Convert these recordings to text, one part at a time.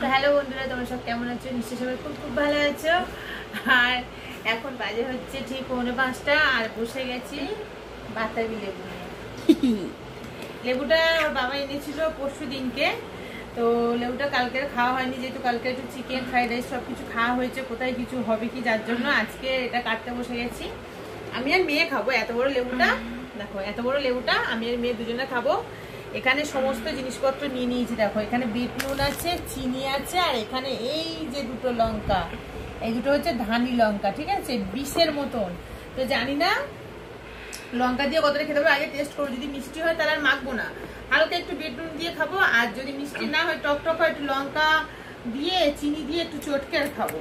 তো হ্যালো বন্ধুরা, তোমরা সব কেমন আছো? নিশ্চয়ই সবাই খুব খুব ভালো আছো। আর এখন বাজে হচ্ছে ঠিক 4:45 আর বসে গেছি বাতাবি লেবু নিয়ে। লেবুটা ওর বাবা এনেছিল পরশু দিনকে, তো লেবুটা কালকে খাওয়া হয়নি, যেহেতু কালকে একটু চিকেন ফ্রাইড রাইস সব কিছু খাওয়া হয়েছে, কোথায় কিছু হবে কি, যার জন্য আজকে এটা কাটতে বসে গেছি। আমি আর মেয়ে খাবো এত বড় লেবুটা। দেখো এত বড় লেবুটা আমি আর মেয়ে দুজনে খাবো। এখানে সমস্ত জিনিসপত্র নিয়ে নিয়েছি। দেখো এখানে বিট নুন আছে, চিনি আছে, আর এখানে এই যে দুটো লঙ্কা, এই দুটো হচ্ছে ধানি লঙ্কা, ঠিক আছে, 20-এর মতন। তো জানি না লঙ্কা দিয়ে কতটা খেতে হবে, আগে টেস্ট করবো। যদি মিষ্টি হয় তাহলে আর মাখবো না, হালকা একটু বিট নুন দিয়ে খাবো। আর যদি মিষ্টি না হয়, টক টক হয়, একটু লঙ্কা দিয়ে চিনি দিয়ে একটু চটকে আর খাবো।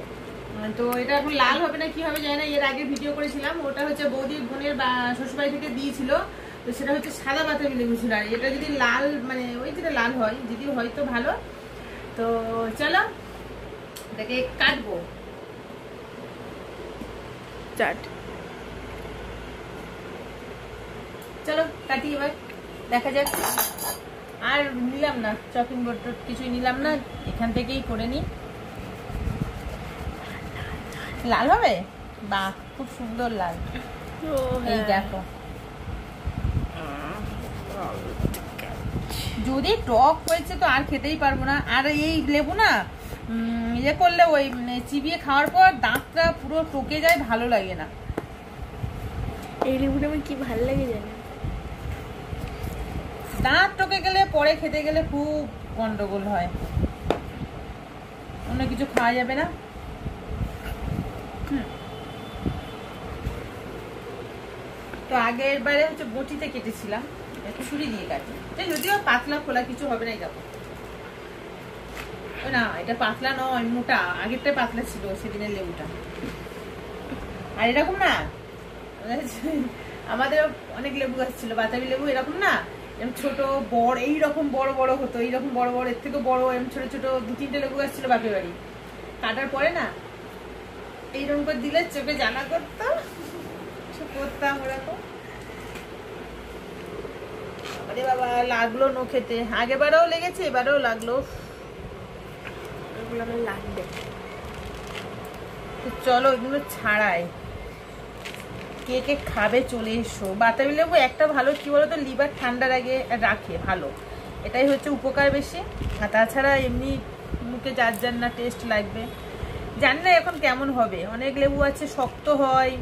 তো এটা এখন লাল হবে না কি হবে জানি না। এর আগে ভিডিও করেছিলাম, ওটা হচ্ছে বৌদির বোনের শ্বশুরবাড়ি থেকে দিয়েছিল, তো সেটা হচ্ছে সাদা বাতাবি লেবু ছিল। আর এটা যদি লাল, মানে ওই যেটা লাল হয়, যদি হয় তো ভালো। তো চলো এটাকে কাটবো। চলো কাটি এবার, দেখা যাক। আর নিলাম না চপিং বোর্ড, কিছুই নিলাম না, এখান থেকেই করে নি। লাল হবে, বাহ খুব সুন্দর লাল। এই দেখো, যদি টক হয়েছে তো আর খেতেই পারবো না। আর এই লেবু না ইয়ে করলে, ওই চিবিয়ে খাওয়ার পর দাঁতটা পুরো টকে যায়, ভালো লাগে না। এই লেবুটা আমার কি ভালো লাগে জানো, দাঁত টকে গেলে পরে খেতে গেলে খুব গন্ডগোল হয়, অন্য কিছু খাওয়া যাবে না। তো আগের বারে হচ্ছে বটিতে কেটেছিলাম, ছুরি দিয়ে কাটি, যদিও পাতলা খোলা কিছু হবে না। এই দেখো না, এটা পাতলা নয়, মোটা। আগেরটা পাতলা ছিল সেদিনের লেবুটা। আর এরকম না, আমাদের অনেক লেবু গাছ ছিল, বাতাবি লেবু, এরকম না, এরকম ছোট বড়, এইরকম বড় বড় হতো, এইরকম বড় বড়, এর থেকে বড়, এরকম ছোট ছোট 2-3টে লেবু গাছ ছিল বাপের বাড়ি। কাটার পরে না এইরকম করে দিলে চোখে জানা করতো, করতাম ওরকম। আরে বাবা, লাগলো নো খেতে, আগেবারেও লেগেছে, এবারেও লাগলো। এগুলো আমার লাগবে। চলো এগুলো ছাড়াই, কে কে খাবে চলে এসো। বাতাবি লেবু একটা ভালো কি বলতো, লিভার ঠান্ডার আগে রাখে, ভালো, এটাই হচ্ছে উপকার বেশি। আর তাছাড়া এমনি মুখে যার যার না টেস্ট লাগবে, জানি না এখন কেমন হবে। অনেক লেবু আছে শক্ত হয়,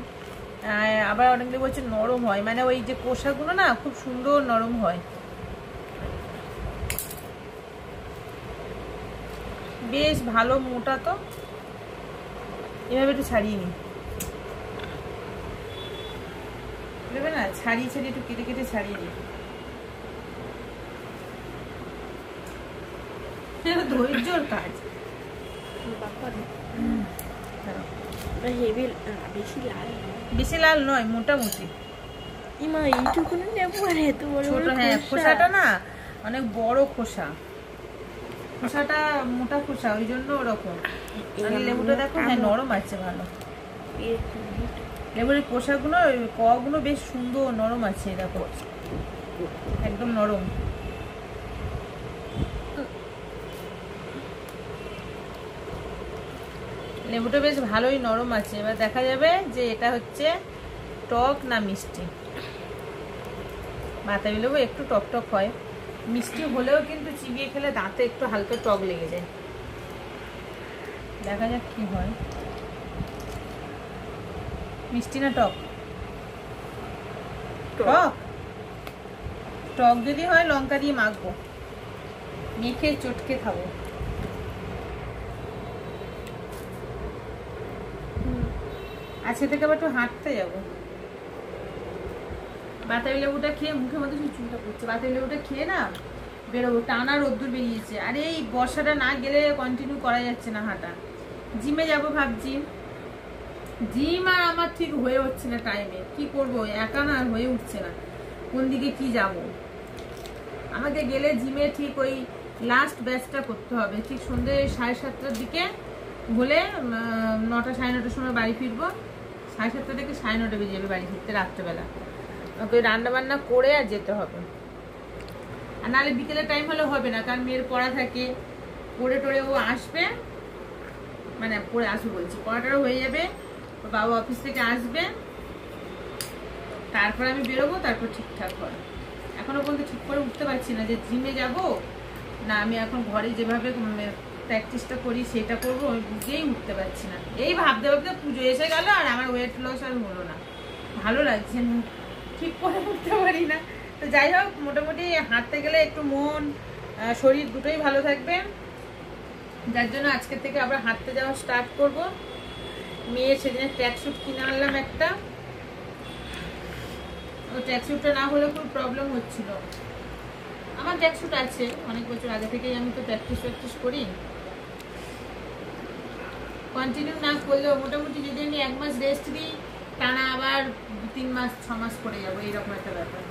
আবার অনেক লেবু আছে নরম হয়, মানে ওই যে কোষাগুলো না খুব সুন্দর নরম হয়। বেশ ভালো মোটা, তো এভাবে একটু ছাড়িয়ে নি, দেবে না, ছাড়িয়ে ছাড়িয়ে একটু কেটে কেটে ছাড়িয়ে নি। ধৈর্যর কাজ। বেশি লাল নয়, মোটামুটি। ইমা এইটুকু লেবু আর এত বড় ছোট, হ্যাঁ খোসাটা না অনেক বড় খোসা, খোসাটা মোটা খোসা, ওই জন্য ওরকম। লেবুটা দেখো, হ্যাঁ নরম আছে ভালো, লেবুর খোসাগুলো কগুলো বেশ সুন্দর নরম আছে, দেখো একদম নরম। লেবুটা বেশ ভালোই নরম আছে। এবার দেখা যাবে যে এটা হচ্ছে টক না মিষ্টি। বাতাবি লেবু একটু টক টক হয়, মিষ্টি হলেও কিন্তু চিবিয়ে খেলে দাঁতে একটু হালকা টক লেগে যায়। দেখা যাক কি হয়, মিষ্টি না টক। টক টক যদি হয় লঙ্কা দিয়ে মাখবো, মেখে চটকে খাবো। আজকে থেকে আবার একটু হাঁটতে যাবো। বাতাবি লেবুটা খেয়ে মুখের মধ্যে চুলটা পড়ছে, বাতাবি লেবুটা খেয়ে না বেরোবো। টানা রোদ্দুর বেরিয়েছে, আর এই বর্ষাটা না গেলে কন্টিনিউ করা যাচ্ছে না হাঁটা। জিমে যাব ভাবছি, জিম আর আমার ঠিক হয়ে উঠছে না টাইমে, কি করব, একা না হয়ে উঠছে না, কোন দিকে কি যাব। আমাকে গেলে জিমে ঠিক ওই লাস্ট ব্যাচটা করতে হবে, ঠিক সন্ধ্যে 7:30টার দিকে হলে 9টা 9:30টার সময় বাড়ি ফিরবো। 7:30 থেকে 9:30 বেজে যাবে বাড়ি ফিরতে, রাত্রেবেলা। ওকে রান্না বান্না করে আর যেতে হবে, আর নাহলে বিকেলের টাইম হলে হবে না, কারণ মেয়ের পড়া থাকে, পড়ে টড়ে ও আসবে, মানে পড়ে আসবে বলছি, পড়াটারও হয়ে যাবে, ওর বাবা অফিস থেকে আসবে, তারপর আমি বেরোবো, তারপর ঠিকঠাক হয়। এখনো পর্যন্ত ঠিক করে উঠতে পারছি না যে জিমে যাব না আমি এখন ঘরে যেভাবে প্র্যাকটিসটা করি সেটা করবো, আমি বুঝেই উঠতে পারছি না। এই ভাবতে ভাবতে পুজো এসে গেল আর আমার ওয়েট লস আর হলো না, ভালো লাগছে না, ঠিক করে উঠতে পারি না। তো যাই হোক, মোটামুটি হাঁটতে গেলে একটু মন শরীর দুটোই ভালো থাকবে, যার জন্য আজকে থেকে আবার হাঁটতে যাওয়া স্টার্ট করব। মেয়ের সেদিনে ট্র্যাকস্যুট কিনে আনলাম একটা, ওই ট্র্যাকস্যুটটা না হলে খুব প্রবলেম হচ্ছিল। আমার ট্র্যাকস্যুট আছে অনেক বছর আগে থেকেই, আমি তো প্র্যাকটিস করি, কন্টিনিউ না করলেও মোটামুটি যদি আমি 1 মাস রেস্ট দিই টানা আবার 2-3 মাস 6 মাস করে যাবো, এইরকম একটা ব্যাপার।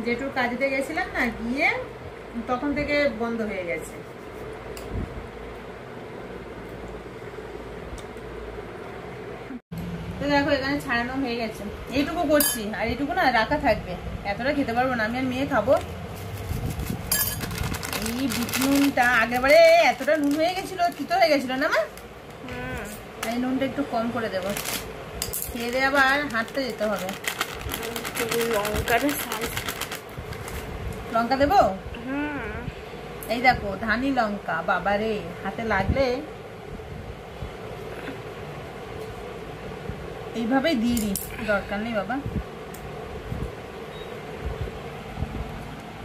যেটুকু কাজেতে গেছিলাম না, গিয়ে তখন থেকে বন্ধ হয়ে গেছে। তো দেখো এখানে ছাড়ানো হয়ে গেছে, এইটুকু করছি আর এইটুকু না রাখা থাকবে, এতটা খেতে পারবো না, আমি আর মেয়ে খাবো। এই বিট নুনটা আগেবারে এতটা নুন হয়ে গেছিল, তিতো হয়ে গেছিল না মা, এই নুনটা একটু কম করে দেবো, খেয়ে দিয়ে আবার হাঁটতে যেতে হবে। লঙ্কা দেবো, এই দেখো ধানি লঙ্কা, বাবারে হাতে লাগলে এইভাবেই দিয়ে দিই, দরকার নেই বাবা।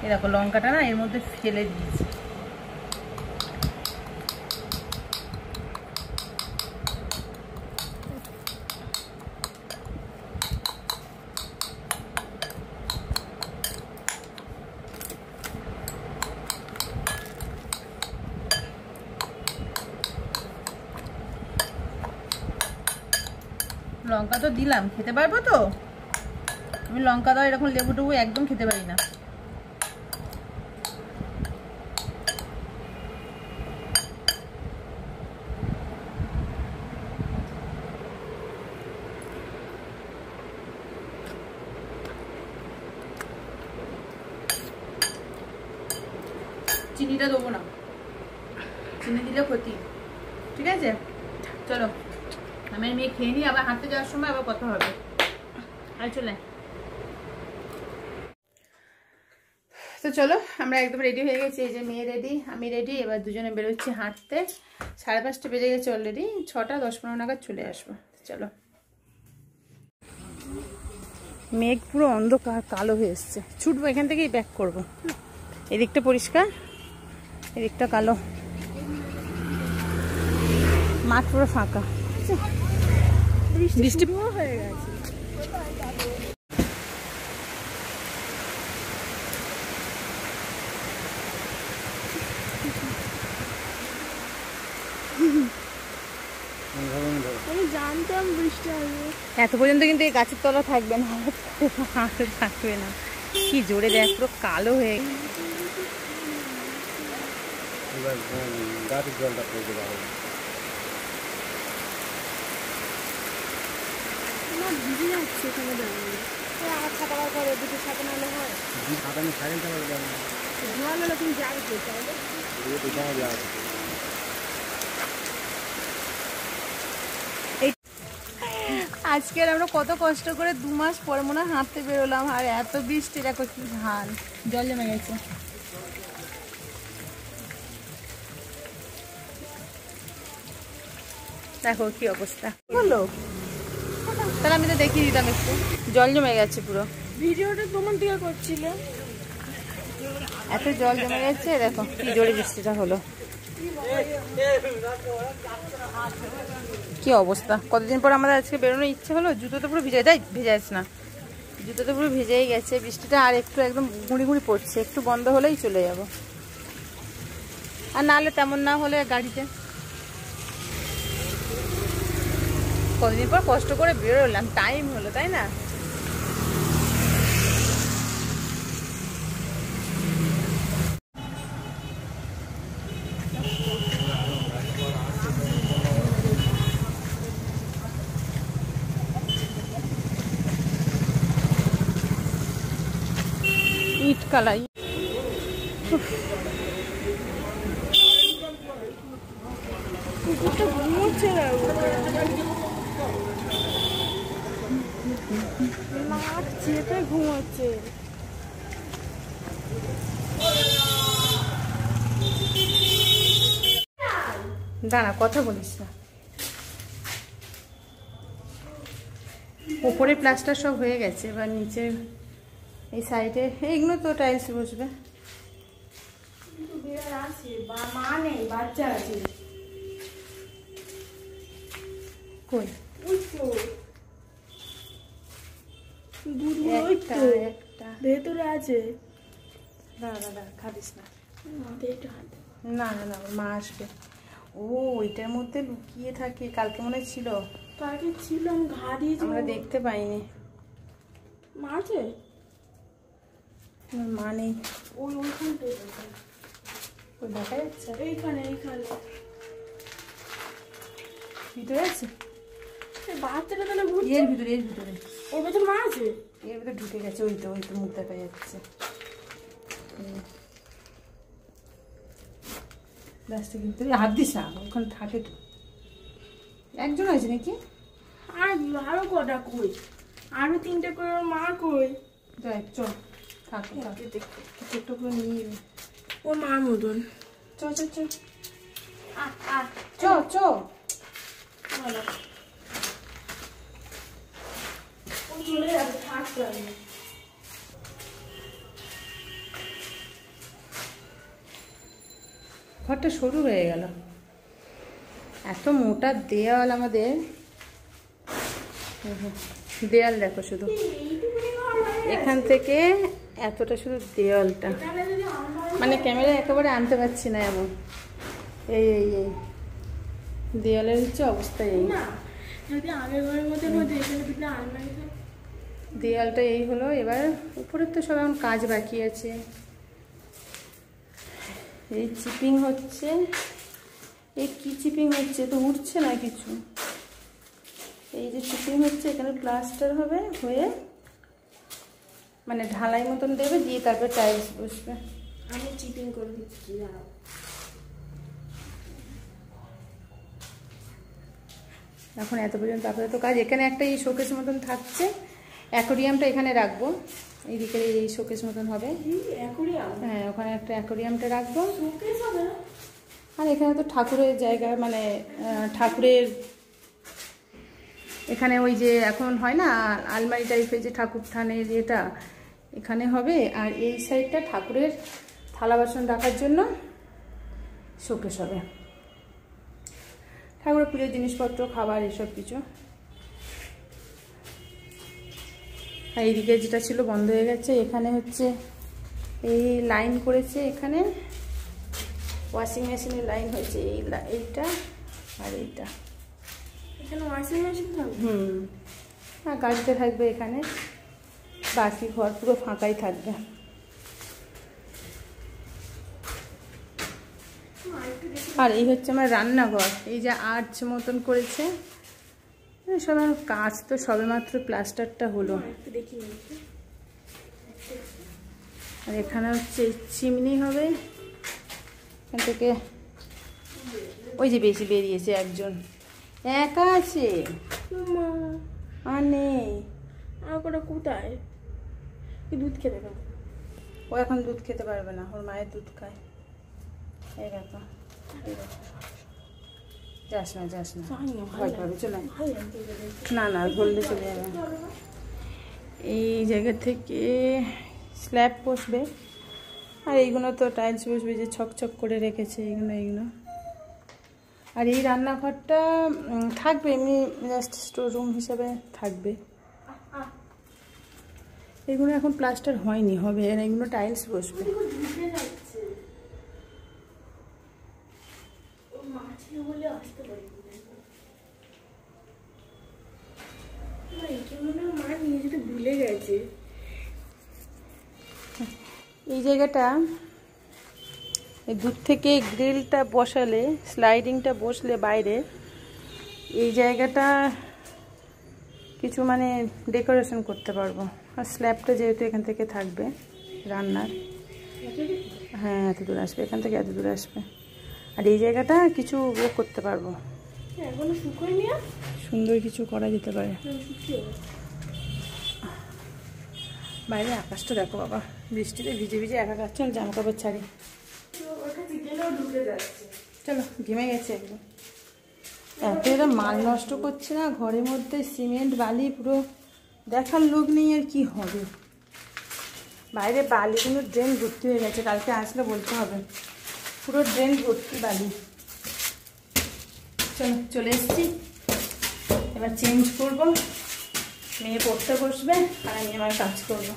এই দেখো লঙ্কাটা না এর মধ্যে ফেলে দিয়েছি, লঙ্কা তো দিলাম, খেতে পারবো তো আমি? লঙ্কা দাও এরকম লেবু টেবু একদম খেতে পারি না। চিনিটা দেবো না, চিনি দিলে ক্ষতি, ঠিক আছে? চলো আমি মেয়ে খেয়ে নিই, আবার হাঁটতে যাওয়ার সময় আবার কথা হবে। আর চলে তো চলো, আমরা একদম রেডি হয়ে গেছি, এই যে মেয়ে রেডি, আমি রেডি, এবার দুজনে বেরোচ্ছি হাঁটতে। 5:30 বেজে গেছে অলরেডি, 6টা 10-15 নাগাদ চলে আসবো। চলো, মেঘ পুরো অন্ধকার কালো হয়ে এসছে, ছুটবো এখান থেকেই ব্যাক করবো। এদিকটা পরিষ্কার, এদিকটা কালো, মাঠ পুরো ফাঁকা, বৃষ্টি হয়ে গেছে। আমি জানতাম বৃষ্টি আসবে, এত পর্যন্ত কিন্তু এই গাছের তলা থাকবে না, থাকবে না। কি জোরে দেখ, পুরো কালো হয়ে গাছের জলটা পড়তে পারবে, ভিজে যাচ্ছে এখানে দাঁড়িয়ে। আমার ছাতা বার করে, দুটো ছাতা নাহলে হয়, ছাতা নিয়ে সাইকেল চালাতে যাবে না, ধোয়া মেলা তুমি যাবে তাহলে। আজকের আমরা কত কষ্ট করে 2 মাস পরে মনে হয় হাঁটতে বেরোলাম, আর এত বৃষ্টি, দেখো কি হাল, জল জমে গেছে। দেখো কি অবস্থা বলো, তাহলে আমি তো দেখিয়ে দিতাম, একটু জল জমে গেছে পুরো। ভিডিওটা তোমার দিকে করছিলে, এত জল জমে গেছে, দেখো কি জোরে বৃষ্টিটা হলো, কি অবস্থা। কতদিন পর আমাদের আজকে বেরোনোর ইচ্ছে হলো, জুতো তো পুরো ভিজে, তাই ভিজে যাচ্ছে না, জুতো তো পুরো ভিজেই গেছে, বৃষ্টিটা আর একটু একদম গুঁড়ি গুঁড়ি পড়ছে, একটু বন্ধ হলেই চলে যাব। আর নাহলে তেমন না হলে গাড়িতে, কতদিন পর কষ্ট করে বেরোলাম, টাইম হলো, তাই না? ইট কালাই। কুকুরটা ঘুমোচ্ছে না, নাক চেপে ঘুমোচ্ছে। দাঁড়া, কথা বলিস না। উপরে প্লাস্টার সব হয়ে গেছে, এবার নিচে এই সাইডে এইগুলো তো টাইলস বসবে। কিন্তু বিড়াল আছে, মা নেই, বাচ্চা আছে। কই? ওই তো দুধগুলো ওই একটা তো একটা ভেতরে আছে। দাঁড়া দাঁড়া, খাবিস না। মাথায় একটু হাত দে। না না না, ওর মা আসবে। ও ওইটার মধ্যে লুকিয়ে থাকে, কালকে মনে ছিল, কালকে ছিলাম, ঘা দিয়েছি, আমরা দেখতে পাইনি। মা আছে? ওর মা নেই। ওইখানটায় ওই দেখা যাচ্ছে এইখানে ভিতরে আছে। বাচ্চাটা তাহলে ঘুরছে এর ভিতরে, এর ভিতরে, ওর ভেতর মা আছে। এর ভিতরে ঢুকে গেছে। ওই তো মুখ দেখা যাচ্ছে। ব্যাসটা কিন্তু হাত দিস না, ওখানে থাকে তো। একজন আছে নাকি? আর আরো কটা কই, আরো 3টে করে ওর মা কই। যাই চল, থাক থাক, ছোট্ট করে নিয়ে যাবে। ওর মার মতন। চ চ চ চ চ। ভালো ও চলে যাবে, থাকতে হবে। ঘরটা সরু হয়ে গেল, এত মোটা দেয়াল আমাদের। দেয়াল দেখো শুধু, এখান থেকে এতটা শুধু দেয়ালটা, মানে ক্যামেরা একেবারে আনতে পারছি না এমন। এই এই এই দেয়ালের হচ্ছে অবস্থা এই। না যদি আগের ঘরের মধ্যে হতো, এখানে দুটো আলমারি থাকতো। দেয়ালটা এই হলো। এবার উপরের তো সব এখন কাজ বাকি আছে। এই চিপিং হচ্ছে। এই কি চিপিং হচ্ছে তো উঠছে না কিছু। এই যে চিপিং হচ্ছে, এখানে প্লাস্টার হবে, হয়ে মানে ঢালাই মতন দেবে, দিয়ে তারপর টাইলস বসবে। আমি চিপিং করে দিচ্ছি, দাঁড়াও। এখন এত পর্যন্ত আপাতত কাজ। এখানে একটা এই শোকেস মতন থাকছে, অ্যাকোরিয়ামটা এখানে রাখবো। এইদিকে এই শোকেস মতন হবে। হ্যাঁ, ওখানে একটা অ্যাকোরিয়ামটা রাখবো। আর এখানে তো ঠাকুরের জায়গা, মানে ঠাকুরের এখানে ওই যে এখন হয় না আলমারি টাইপের, যে ঠাকুর থানের এটা এখানে হবে। আর এই সাইডটা ঠাকুরের থালা বাসন রাখার জন্য শোকেস হবে। ঠাকুরের পুজোর জিনিসপত্র, খাবার, এসব কিছু। আর এইদিকে যেটা ছিল বন্ধ হয়ে গেছে, এখানে হচ্ছে এই লাইন করেছে, এখানে ওয়াশিং মেশিনের লাইন হয়েছে, এইটা আর এইটা। এখানে ওয়াশিং মেশিন থাকবে? আর গাড়িতে থাকবে এখানে, বাকি ঘর পুরো ফাঁকাই থাকবে। আর এই হচ্ছে আমার রান্নাঘর, এই যে আর্চ মতন করেছে সব। কাজ তো সবেমাত্র প্লাস্টারটা হলো। আর এখানে হচ্ছে চিমনি হবে, এখান থেকে ওই যে বেশি বেরিয়েছে, একজন একা আছে আর নেই। আর ওটা কোথায়? দুধ খেতে পারবে? ও এখন দুধ খেতে পারবে না, ওর মায়ের দুধ খায়। এই দেখো, যাস না যাস না, ভয় পাবে, চলে না না, ধরলে চলে যাবে। এই জায়গা থেকে স্ল্যাব বসবে, আর এইগুলো তো টাইলস বসবে, যে ছকছক করে রেখেছে এইগুলো। আর এই রান্নাঘরটা থাকবে এমনি জাস্ট স্টোর রুম হিসাবে থাকবে। এগুলো এখন প্লাস্টার হয়নি, হবে, আর এগুলো টাইলস বসবে। ভুলে গেছে এই জায়গাটা, এই দূর থেকে গ্রিলটা বসালে, স্লাইডিংটা বসলে বাইরে, এই জায়গাটা কিছু মানে ডেকোরেশন করতে পারবো। আর স্ল্যাবটা যেহেতু এখান থেকে থাকবে, রান্নার। হ্যাঁ এত দূর আসবে, এখান থেকে এত দূর আসবে। আর এই জায়গাটা কিছু করতে পারবো, এখনো শুকোয়নি। সুন্দর কিছু করা যেতে পারে। বাইরে আকাশটা দেখো বাবা, বৃষ্টিতে ভিজে ভিজে একাকার। চল জামা কাপড় ছাড়ি, চলো ঘেমে গেছে একদম। এত এরা মাল নষ্ট করছে না ঘরের মধ্যে, সিমেন্ট বালি পুরো দেখার লোক নেই আর কি হবে। বাইরে বালিগুলো ড্রেন ভর্তি হয়ে গেছে, কালকে আসলে বলতে হবে, পুরো ড্রেন ভর্তি বালি। চলো চলে এসছি, এবার চেঞ্জ করবো, মেয়ে পড়তে বসবে আর আমি আমার কাজ করবো।